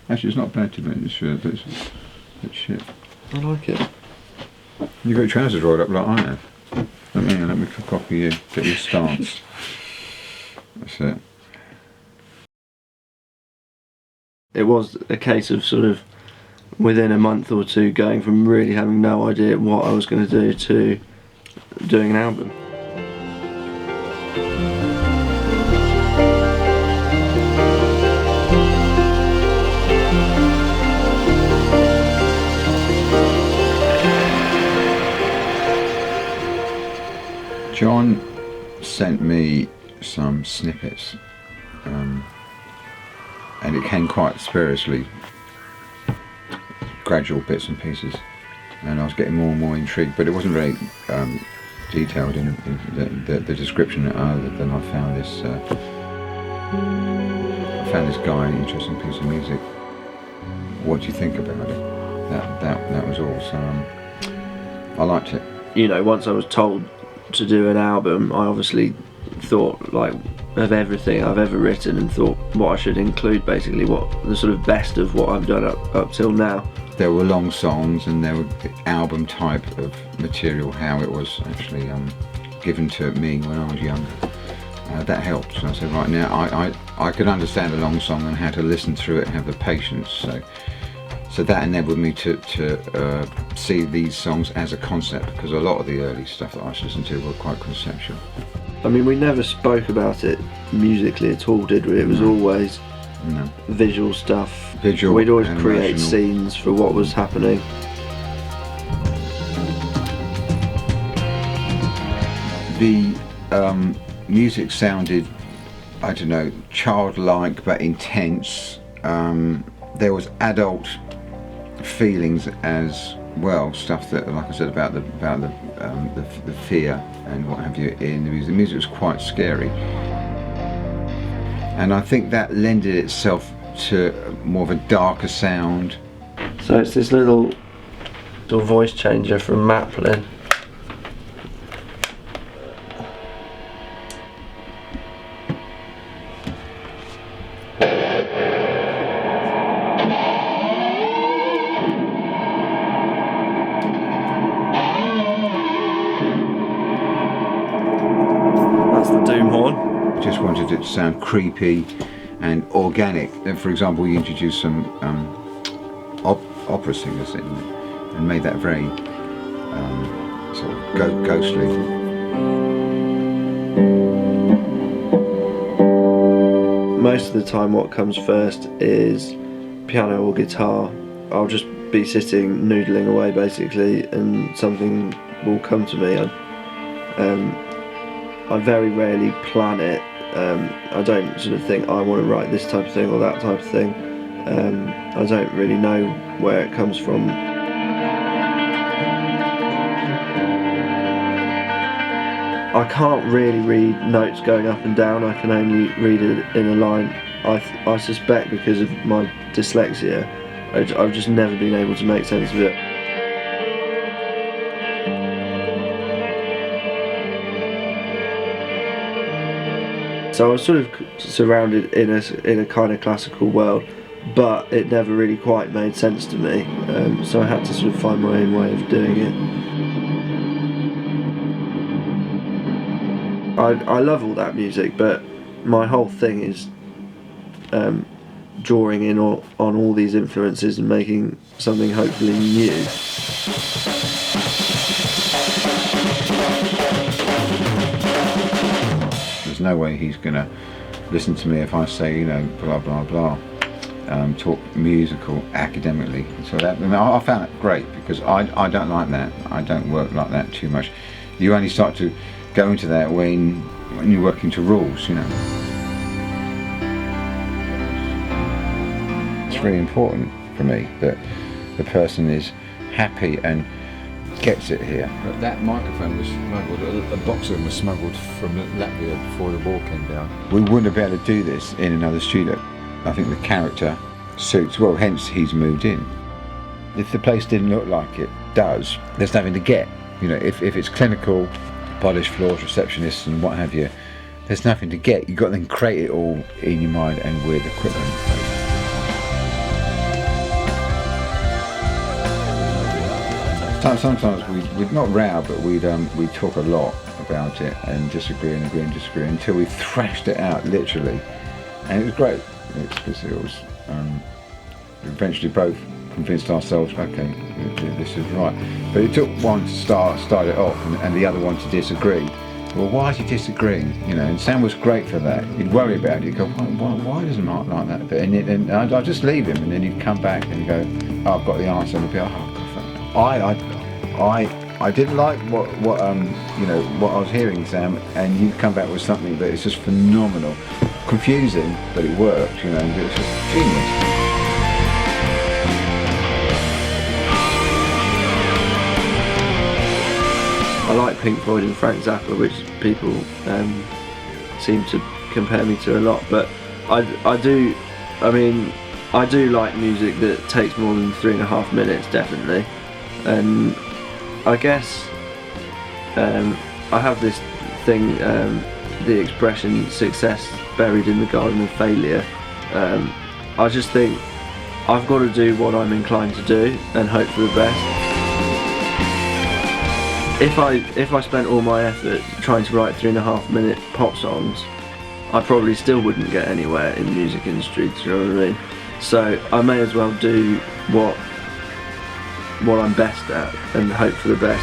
Actually, it's not bad to make this shirt, but it's shit. I like it. You've got your trousers rolled up like I have. Let me copy you, get your stance. That's it. It was a case of sort of within a month or two going from really having no idea what I was going to do to doing an album. John sent me some snippets, and it came quite spuriously, gradual bits and pieces, and I was getting more and more intrigued, but it wasn't very detailed in the description, other than I found this guy an interesting piece of music. What do you think about it? That was all. So I liked it. You know, once I was told to do an album, I obviously thought like of everything I've ever written and thought what I should include, basically what the sort of best of what I've done up till now. There were long songs and there were album type of material, how it was actually given to me when I was younger. That helped. So I said, right now I could understand a long song and how to listen through it and have the patience. So that enabled me to see these songs as a concept, because a lot of the early stuff that I was listening to were quite conceptual. I mean, we never spoke about it musically at all, did we? It was always visual stuff. We'd always create scenes for what was happening. The music sounded, I don't know, childlike but intense. There was adult feelings as well, stuff that, like I said, about the fear and what have you in the music. The music was quite scary, and I think that lended itself to more of a darker sound. So it's this little voice changer from Maplin. Just wanted it to sound creepy and organic. And for example, we introduced some opera singers in and made that very sort of ghostly. Most of the time what comes first is piano or guitar. I'll just be sitting noodling away basically and something will come to me. I very rarely plan it. I don't sort of think I want to write this type of thing or that type of thing. I don't really know where it comes from. I can't really read notes going up and down. I can only read it in a line. I suspect because of my dyslexia, I've just never been able to make sense of it. So I was sort of surrounded in a kind of classical world, but it never really quite made sense to me. So I had to sort of find my own way of doing it. I love all that music, but my whole thing is drawing in on all these influences and making something hopefully new. There's no way he's going to listen to me if I say, you know, blah blah blah, talk musical academically. So that, I found that great, because I don't like that. I don't work like that too much. You only start to go into that when you're working to rules, you know. It's really important for me that the person is happy and gets it here. But that microphone was smuggled, a box of them was smuggled from Latvia before the war came down. We wouldn't have been able to do this in another studio. I think the character suits, well, hence he's moved in. If the place didn't look like it does, there's nothing to get. You know, if it's clinical, polished floors, receptionists and what have you, there's nothing to get. You've got to then create it all in your mind and with equipment. sometimes we'd not row, but we'd talk a lot about it and disagree and agree and disagree until we thrashed it out, literally. And it was great, because it was eventually both convinced ourselves, okay, this is right. But it took one to start it off, and the other one to disagree. Well, why is he disagreeing? You know, and Sam was great for that. He'd worry about it. He'd go, why doesn't Mark like that bit? And I'd just leave him, and then he'd come back and he'd go, oh, I've got the answer. And he'd be, oh, God, I didn't like what I was hearing, Sam, and you'd come back with something that is just phenomenal, confusing, but it worked. You know, and it was just genius. I like Pink Floyd and Frank Zappa, which people seem to compare me to a lot, but I do like music that takes more than 3.5 minutes, definitely. And I guess I have this thing, the expression success buried in the garden of failure. I just think I've got to do what I'm inclined to do and hope for the best. If I spent all my effort trying to write 3.5-minute pop songs, I probably still wouldn't get anywhere in the music industry, do you know what I mean? So I may as well do what I'm best at and hope for the best.